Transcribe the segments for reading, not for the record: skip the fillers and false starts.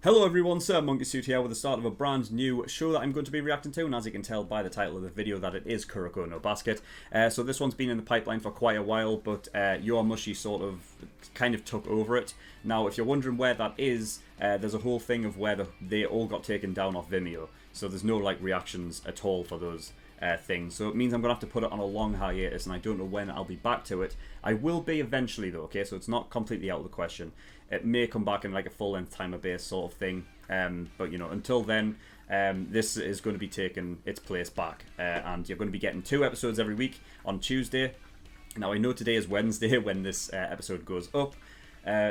Hello everyone, SirMonkeySuit here with the start of a brand new show that I'm going to be reacting to, and as you can tell by the title of the video that it is Kuroko no Basket. So this one's been in the pipeline for quite a while, but Yowamushi sort of kind of took over it. Now if you're wondering where that is, there's a whole thing of where they all got taken down off Vimeo, so there's no like reactions at all for those things. So it means I'm going to have to put it on a long hiatus, and I don't know when I'll be back to it. I will be eventually though, okay, so it's not completely out of the question. It may come back in like a full-length timer-based sort of thing, but you know, until then, this is going to be taking its place back, and you're going to be getting 2 episodes every week on Tuesday. Now I know today is Wednesday when this episode goes up,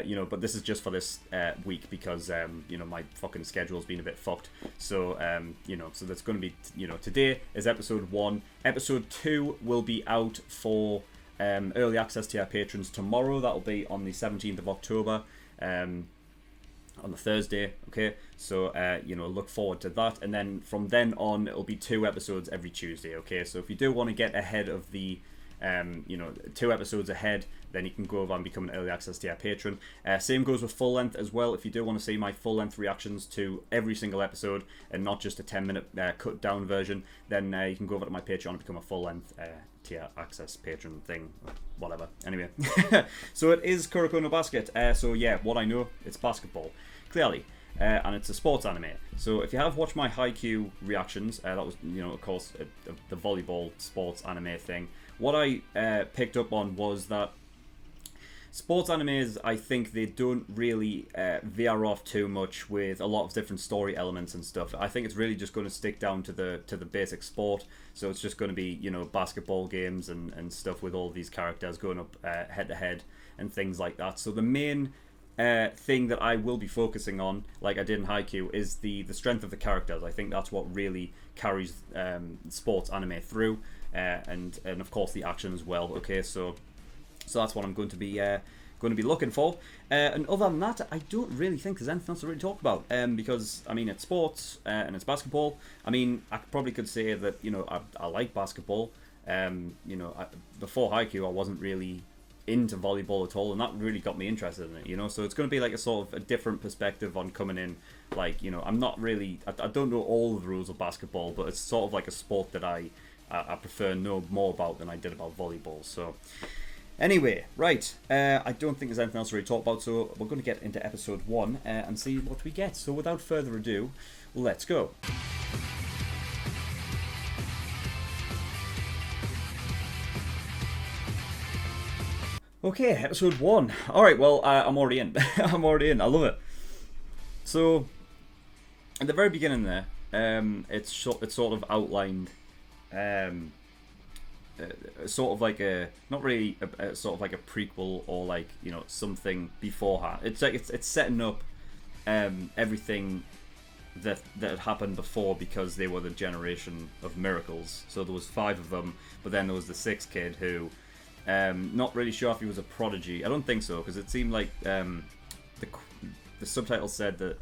you know, but this is just for this week because you know, my fucking schedule's been a bit fucked. So you know, so that's going to be, you know, today is episode 1. Episode 2 will be out for early access to our patrons tomorrow. That'll be on the 17th of October. On the Thursday, okay, so you know, look forward to that, and then from then on it'll be 2 episodes every Tuesday, okay. So if you do want to get ahead of the you know, 2 episodes ahead, then you can go over and become an early access to our patron. Same goes with full length as well. If you do want to see my full length reactions to every single episode and not just a 10-minute cut down version, then you can go over to my Patreon and become a full length tier access patron thing, whatever. Anyway, so it is Kuroko no Basket. So yeah, what I know, it's basketball, clearly. And it's a sports anime. So if you have watched my Haikyuu reactions, that was, you know, of course, the volleyball sports anime thing. What I picked up on was that sports animes, I think they don't really veer off too much with a lot of different story elements and stuff. I think it's really just going to stick down to the basic sport. So it's just going to be, you know, basketball games and stuff with all these characters going up head to head and things like that. So the main thing that I will be focusing on, like I did in Haikyuu, is the strength of the characters. I think that's what really carries sports anime through, and of course the action as well. Okay, so that's what I'm going to be looking for. And other than that, I don't really think there's anything else to really talk about, because I mean, it's sports and it's basketball. I mean, I probably could say that, you know, I like basketball. You know, before Haikyuu, I wasn't really into volleyball at all, and that really got me interested in it, you know. So it's going to be like a sort of a different perspective on coming in. Like, you know, I'm not really, I don't know all the rules of basketball, but it's sort of like a sport that I prefer know more about than I did about volleyball. So anyway, right, I don't think there's anything else to really talk about, so we're going to get into episode 1 and see what we get. So without further ado, let's go. Okay, episode 1. Alright, well, I'm already in. I'm already in. I love it. So, at the very beginning there, it's sort of outlined, sort of like a, not really a sort of like a prequel or like, you know, something beforehand. It's like, it's setting up everything that had happened before, because they were the generation of miracles. So there was 5 of them, but then there was the 6th kid who, not really sure if he was a prodigy. I don't think so, because it seemed like the subtitle said that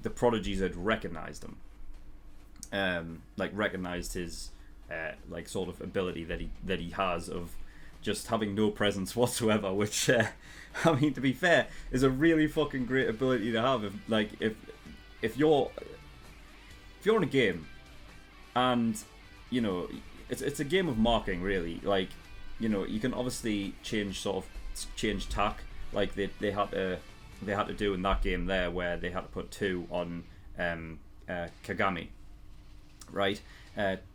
the prodigies had recognized him, like recognized his like sort of ability that he has of just having no presence whatsoever. Which I mean, to be fair, is a really fucking great ability to have. If you're in a game, and you know, it's a game of marking, really. Like, you know, you can obviously change tack, like they had to do in that game there, where they had to put 2 on Kagami, right?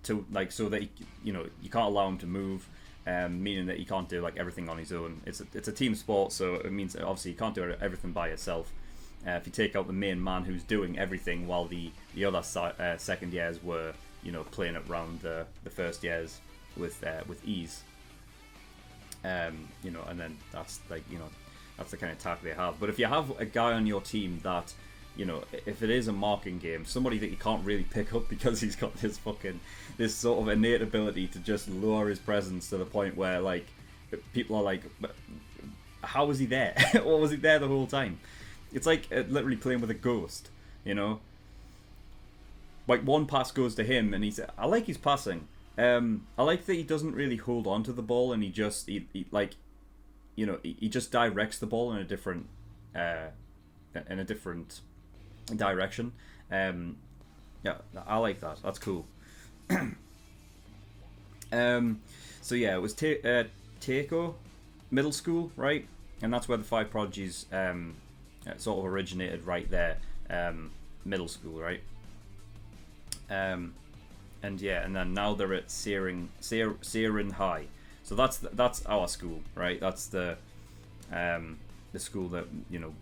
To like, so that you know, you can't allow him to move, meaning that he can't do like everything on his own. It's a team sport, so it means that obviously you can't do everything by yourself. If you take out the main man who's doing everything, while the other second years were, you know, playing it round the first years with ease. You know, and then that's like, you know, that's the kind of tack they have. But if you have a guy on your team that, you know, if it is a marking game, somebody that you can't really pick up because he's got this sort of innate ability to just lower his presence to the point where, like, people are like, how was he there? Or was he there the whole time? It's like literally playing with a ghost, you know. Like, one pass goes to him and he's, I like his passing. I like that he doesn't really hold on to the ball, and he like, you know, he just directs the ball in a different direction. Yeah, I like that. That's cool. So yeah, it was Teiko Middle School, right? And that's where the five prodigies sort of originated, right there. Middle school, right? And yeah, and then now they're at Searin High. So that's our school, right? That's the school that, you know,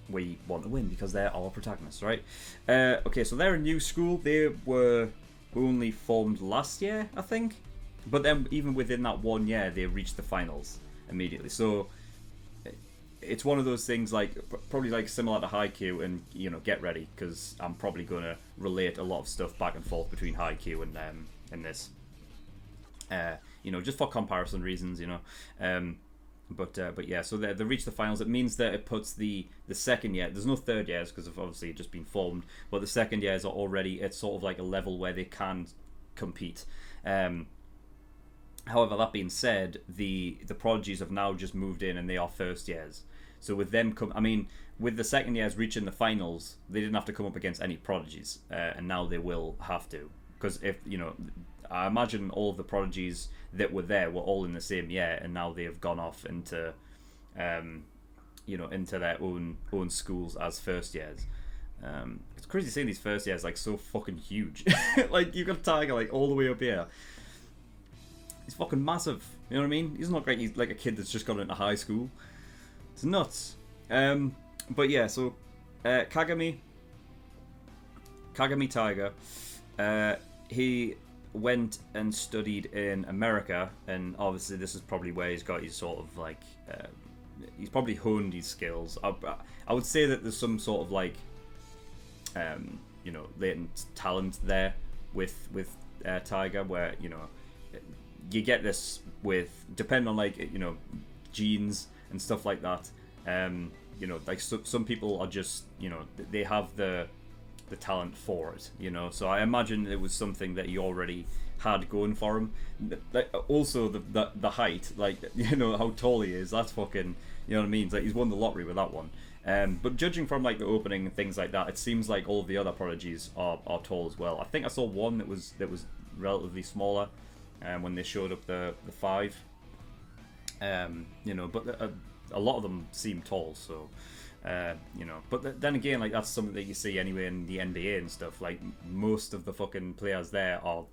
we want to win because they're our protagonists, right? Okay, so they're a new school. They were only formed last year, I think. But then even within that 1 year, they reached the finals immediately. So it's one of those things, like probably like similar to Haikyuu, and you know, get ready because I'm probably gonna relate a lot of stuff back and forth between Haikyuu and this. You know, just for comparison reasons, you know. But yeah, so they reached the finals. It means that it puts the second year. There's no third years because of obviously just been formed. But the second years are already at sort of like a level where they can compete. However, that being said, the prodigies have now just moved in and they are first years. So with them with the second years reaching the finals, they didn't have to come up against any prodigies, and now they will have to. Because if you know, I imagine all of the prodigies that were there were all in the same year, and now they have gone off into, you know, into their own schools as first years. It's crazy seeing these first years like so fucking huge. Like you've got Tiger like all the way up here. He's fucking massive. You know what I mean? He's not like he's like a kid that's just gone into high school. It's nuts. But yeah, so Kagami Tiger, he went and studied in America, and obviously this is probably where he's got his sort of like he's probably honed his skills. I would say that there's some sort of like you know, latent talent there with Tiger, where you know, you get this with, depending on like, you know, genes and stuff like that. You know, like some people are just, you know, they have the talent for it, you know. So I imagine it was something that he already had going for him. Like, also the height, like, you know, how tall he is. That's fucking, you know what I mean? It's like he's won the lottery with that one. But judging from like the opening and things like that, it seems like all of the other prodigies are tall as well. I think I saw one that was relatively smaller. When they showed up the five, you know, but a lot of them seem tall, so you know. But then again, like that's something that you see anyway in the NBA and stuff. Like most of the fucking players there are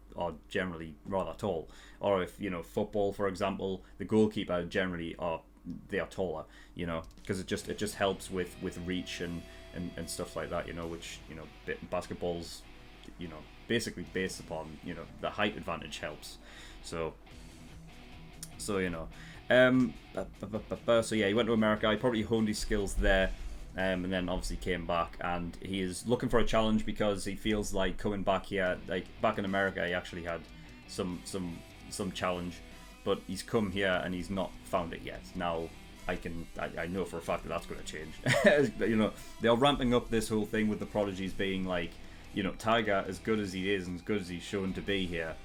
generally rather tall. Or if you know football, for example, the goalkeeper generally are taller, you know, because it just helps with reach and stuff like that, you know, which you know basketball's, you know, basically based upon, you know, the height advantage helps. So you know, so yeah, he went to America. He probably honed his skills there, and then obviously came back, and he is looking for a challenge because he feels like coming back here, like back in America, he actually had some challenge, but he's come here and he's not found it yet. Now I know for a fact that that's going to change. You know, they're ramping up this whole thing with the prodigies being like, you know, Tiger, as good as he is and as good as he's shown to be here,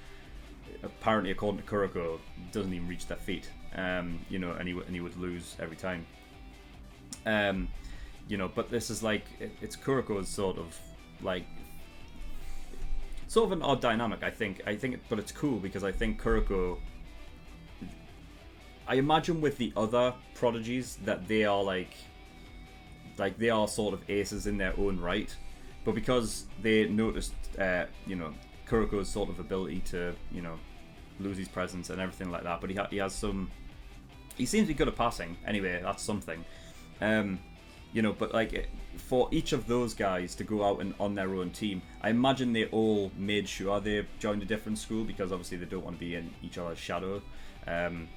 apparently according to Kuroko, doesn't even reach their feet. You know, and he would lose every time. You know, but this is like, it's Kuroko's sort of an odd dynamic. I think, but it's cool because I think Kuroko, I imagine with the other prodigies that they are like they are sort of aces in their own right. But because they noticed, you know, Kuroko's sort of ability to, you know, lose his presence and everything like that, but he has some. He seems to be good at passing. Anyway, that's something. You know, but like for each of those guys to go out and on their own team, I imagine they all made sure they joined a different school because obviously they don't want to be in each other's shadow, and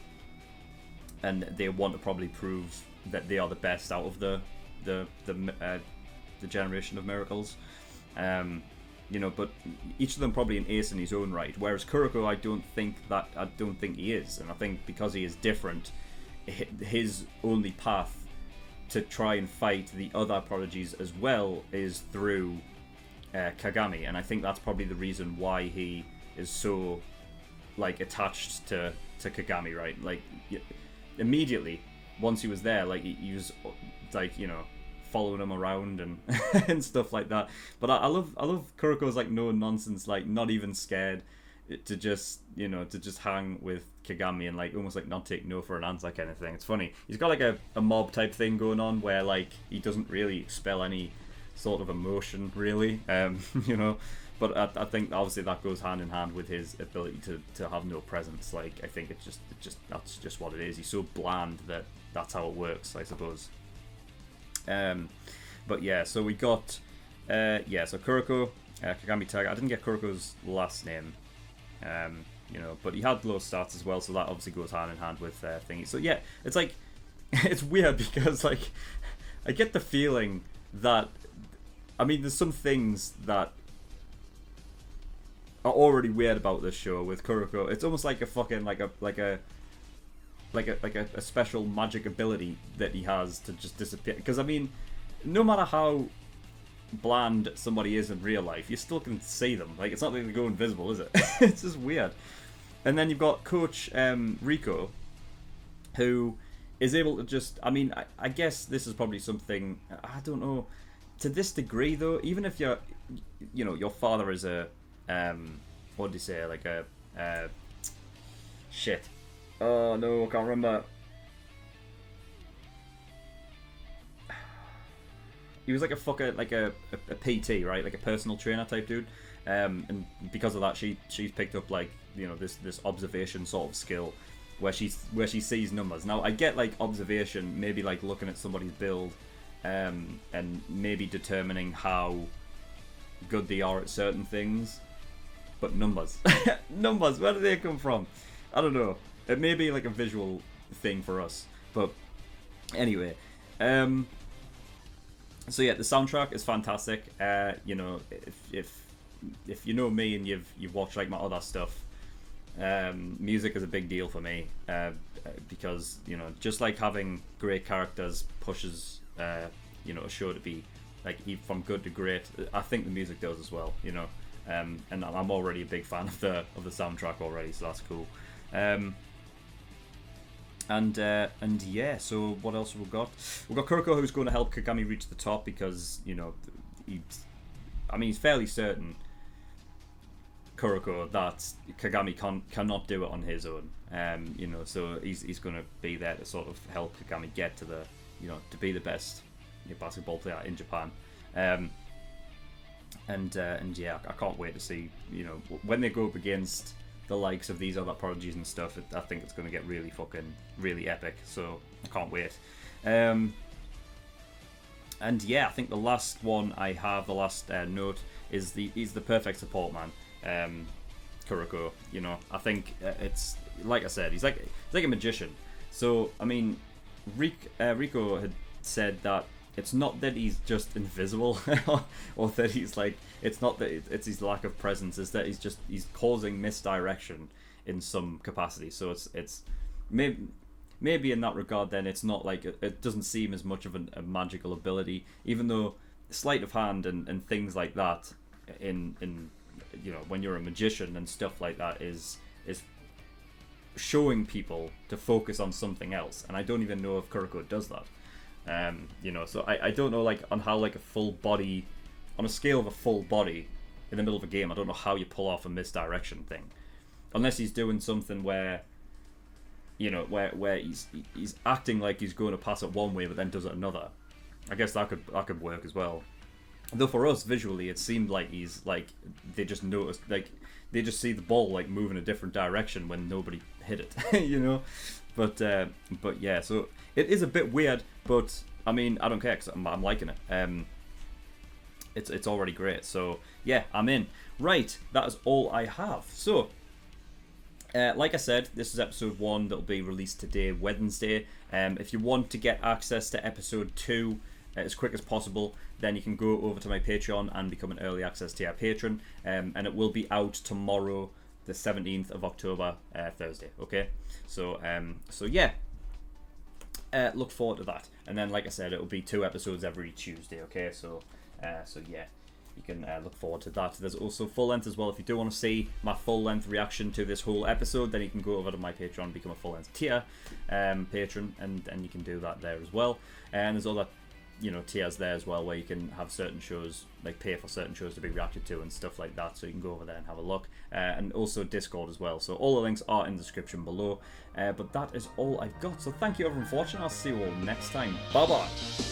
they want to probably prove that they are the best out of the generation of miracles. You know, but each of them probably an ace in his own right. Whereas Kuroko, I don't think he is, and I think because he is different, his only path to try and fight the other prodigies as well is through Kagami, and I think that's probably the reason why he is so like attached to Kagami, right? Like immediately once he was there, like he was like, you know, following him around and and stuff like that. But I love Kuroko's like no nonsense, like not even scared to just hang with Kagami and like almost like not take no for an answer kind of thing. It's funny. He's got like a mob type thing going on where like he doesn't really expel any sort of emotion really, you know. But I think obviously that goes hand in hand with his ability to have no presence. Like I think it's just that's just what it is. He's so bland that that's how it works, I suppose. But yeah, so we got so Kuroko, Kagami Tiger. I didn't get Kuroko's last name, you know, but he had low stats as well, so that obviously goes hand in hand with thingy. So yeah, it's like it's weird because like I get the feeling that there's some things that are already weird about this show with Kuroko. It's almost like a fucking like a special magic ability that he has to just disappear. Because no matter how bland somebody is in real life, you still can see them. Like it's not like they go invisible, is it? It's just weird. And then you've got Coach Rico, who is able to just. I guess this is probably something I don't know. To this degree, though, even if your father is a what do you say? Like a shit. Oh no, I can't remember. He was like a fucker, like a PT, right? Like a personal trainer type dude. And because of that, she's picked up like this observation sort of skill, where she sees numbers. Now I get like observation, maybe like looking at somebody's build, and maybe determining how good they are at certain things. But numbers, numbers, where do they come from? I don't know. It may be like a visual thing for us, but anyway. So yeah, the soundtrack is fantastic. You know, if you know me and you've watched like my other stuff, music is a big deal for me, because just like having great characters pushes a show to be like from good to great. I think the music does as well. And I'm already a big fan of the soundtrack already, so that's cool. And yeah, so what else have we got? We've got Kuroko, who's going to help Kagami reach the top because he's fairly certain, Kuroko, that Kagami cannot do it on his own. So he's going to be there to sort of help Kagami get to the to be the best basketball player in Japan. And yeah, I can't wait to see when they go up against the likes of these other prodigies and stuff. I think it's going to get really epic. So I can't wait. And yeah, I think the last one I have, the last note is he's the perfect support man. Kuroko. I think it's like I said, he's like a magician. So Rico had said that it's not that he's just invisible, or that he's like. It's not that it's his lack of presence. It's that he's causing misdirection in some capacity. So it's maybe in that regard. Then it's not like it doesn't seem as much of a magical ability, even though sleight of hand and things like that in when you're a magician and stuff like that is showing people to focus on something else. And I don't even know if Kuroko does that. So I don't know like on how like a full body, on a scale of a full body in the middle of a game, I don't know how you pull off a misdirection thing, unless he's doing something where where he's acting like he's going to pass it one way but then does it another. I guess that could work as well. Though for us visually, it seemed like he's like they just noticed, like they just see the ball like move in a different direction when nobody hit it, But yeah, so it is a bit weird, but I don't care because I'm liking it. It's already great. So yeah, I'm in. Right, that is all I have. So, like I said, this is episode 1 that'll be released today, Wednesday. If you want to get access to episode 2 as quick as possible, then you can go over to my Patreon and become an early access tier patron. And it will be out tomorrow, the 17th of October, Thursday. Okay, so yeah, look forward to that. And then, like I said, it will be 2 episodes every Tuesday. Okay, so yeah, you can look forward to that. There's also full length as well. If you do want to see my full length reaction to this whole episode, then you can go over to my Patreon, become a full length tier patron, and you can do that there as well. And there's other you know, tiers there as well, where you can have certain shows, like pay for certain shows to be reacted to and stuff like that, so you can go over there and have a look. And also Discord as well, so all the links are in the description below. But that is all I've got, so thank you everyone for watching. I'll see you all next time. Bye bye.